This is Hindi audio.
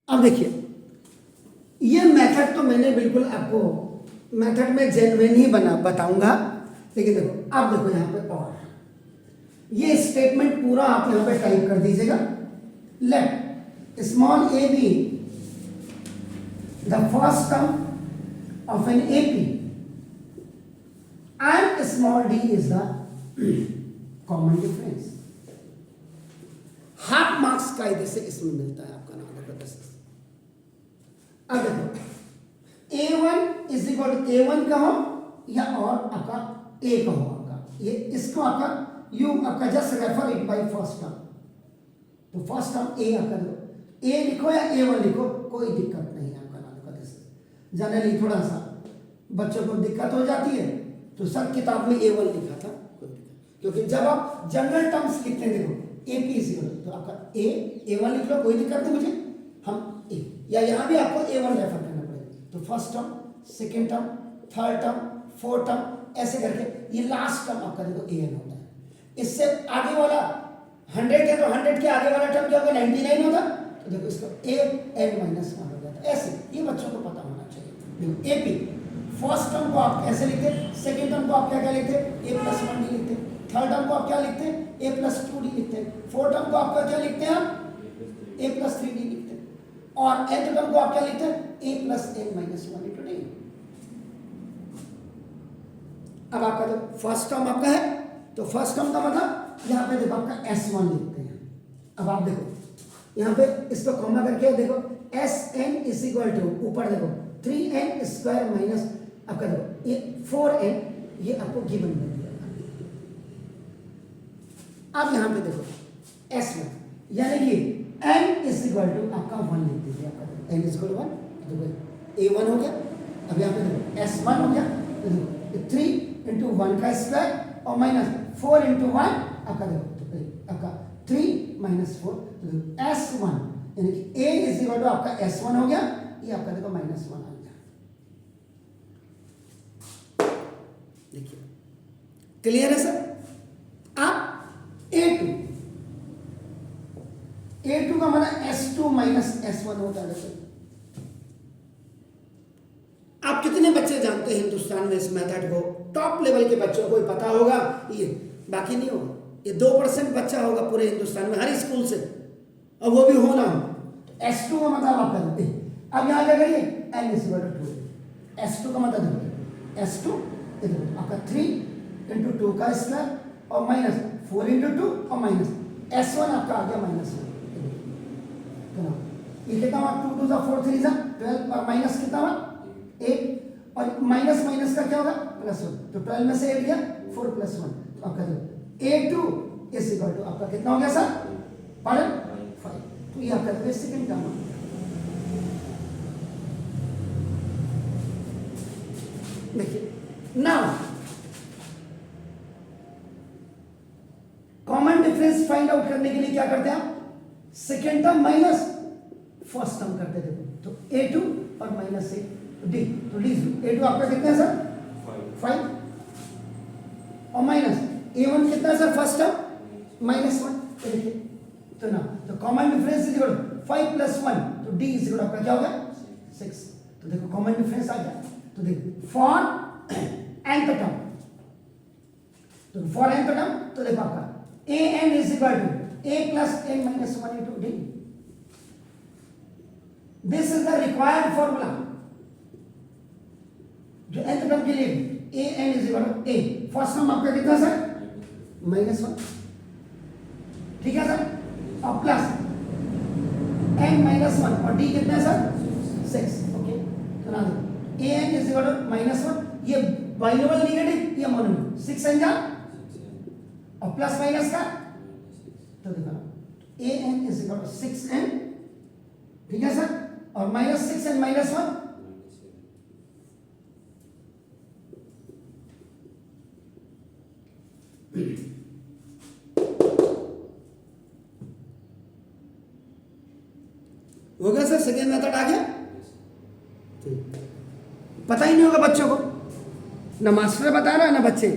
अब देखिए, ये मेथड तो मैंने बिल्कुल आपको मेथड में जेन्युइन ही बताऊंगा, लेकिन देखो अब देखो यहाँ पे और ये स्टेटमेंट पूरा आप यहाँ पे टाइप कर दीजिएगा। Let small A be the first term of an AP and small D is the common difference. Half marks कायदे से इसमें मिलता है आपका नाम है। अब देखो A1 is equal to A1 का हो या और आपका A का हो, आपका ये इसको आपका यू आपका just refer it by first term. तो फर्स्ट टर्म A आपका देखो A लिखो या A1 लिखो, कोई दिक्कत नहीं है आपका नाम का। जनरली थोड़ा सा बच्चों को दिक्कत हो जाती है, तो सब किताब में A1 लिखा था, कोई दिक्कत, क्योंकि जब आप जनरल टर्म्स लिखते हैं देखो AP इज इक्वल तो आपका A1 लिख लो, कोई दिक्कत नहीं मुझे, हम A या यहाँ भी आपको A1 रेफर करना पड़ेगा। तो first term, second term, third term, fourth term, ऐसे करके ये लास्ट टर्म आपका देखो AN होता है। इससे आगे वाला 100 है तो 100 के आगे वाला टर्म क्या होगा 99 होगा, तो देखो इसको AN-1 हो जाता है। ऐसे ये बच्चों को पता होना चाहिए। देखो AP फर्स्ट टर्म को आप ऐसे लिखते, सेकेंड टर्म को आप क्या क्या लिखते A+1D लिखते, थर्ड टर्म को आप क्या लिखते हैं A+2D लिखते हैं, फोर्थ टर्म को आपका क्या लिखते हैं आप A+3D लिखते हैं, और nth टर्म को आप क्या लिखते हैं A+n-1 × D। अब आपका जो फर्स्ट टर्म आपका है, तो फर्स्ट टर्म का मतलब यहाँ पे देखो आपका S1 लिखते हैं। अब आप देखो यहाँ पे इसको कॉमा करके देखो Sn इज इक्वल टू ऊपर देखो 3n² माइनस आपका देखो ये 4n, ये आपको गिवन बन गया। अब यहाँ पे देखो S1 यानी कि n इज इक्वल टू आपका 1 लिख दीजिए। आपका n इज इक्वल टू 1, देखो A1 हो गया। अब यहाँ पे देखो S1 हो गया, तो देखो 3 × 1 का स्क्वायर और माइनस 4 × 1 आपका देखो, तो आपका 3 - 4, तो देखो S1 यानी कि A इज इक्वल टू आपका S1 हो गया, ये आपका देखो -1 आ गया। देखिए क्लियर है सर। आप A2 का मतलब S2 - S1 होता है। आप कितने बच्चे जानते हैं हिंदुस्तान में इस मेथड को? टॉप लेवल के बच्चों को पता होगा, ये बाकी नहीं होगा। ये 2% बच्चा होगा पूरे हिंदुस्तान में हर स्कूल से, और वो भी होना हो। S2 का मतलब आप करते हैं। अब यहाँ क्या करिए n is equal to 2। S2 का मतलब S2 आपका 3 × 2 का स्क्वायर और माइनस 4 × 2 और माइनस S1 आपका आ गया -1। ये कितना हुआ 2 2 4 3 12 और माइनस कितना हुआ 8, और माइनस माइनस का क्या होगा +1, तो 12 में से 8 गया 4 + 1, तो आपका A2 इज इक्वल टू आपका कितना हो गया सर, पढ़ें 5। तो ये आपका सेकंड टर्म है। देखिए now common difference find out करने के लिए क्या करते हैं आप, second term minus first term करते थे। तो A2 और माइनस से D, तो D A2 आपका कितना है सर 5, और माइनस A1 कितना है सर फर्स्ट टर्म -1। तो देखिए तो ना, तो कॉमन डिफरेंस इज इक्वल 5 + 1, तो D इज इक्वल आपका क्या हो गया 6। तो देखो कॉमन डिफरेंस आ गया। तो देखो फॉर nth टर्म, तो फॉर nth टर्म तो देखो आपका an is equal to a + n-1 × D। This is the required formula जो nth टर्म के लिए an is equal to a, first term आपका कितना सर -1, ठीक है सर, और प्लस n-1 और D कितना है सर 6। ओके, तो ना an इज इक्वल टू -1, ये बाइनोमियल नेगेटिव, ये मोनोमियल 6 n जा और प्लस माइनस का, तो देखो an is equal to 6n, ठीक है सर, और -6n - 1 हो गया सर। सेकेंड मेथड आ गया। पता ही नहीं होगा बच्चों को, ना मास्टर बता रहा है ना बच्चे।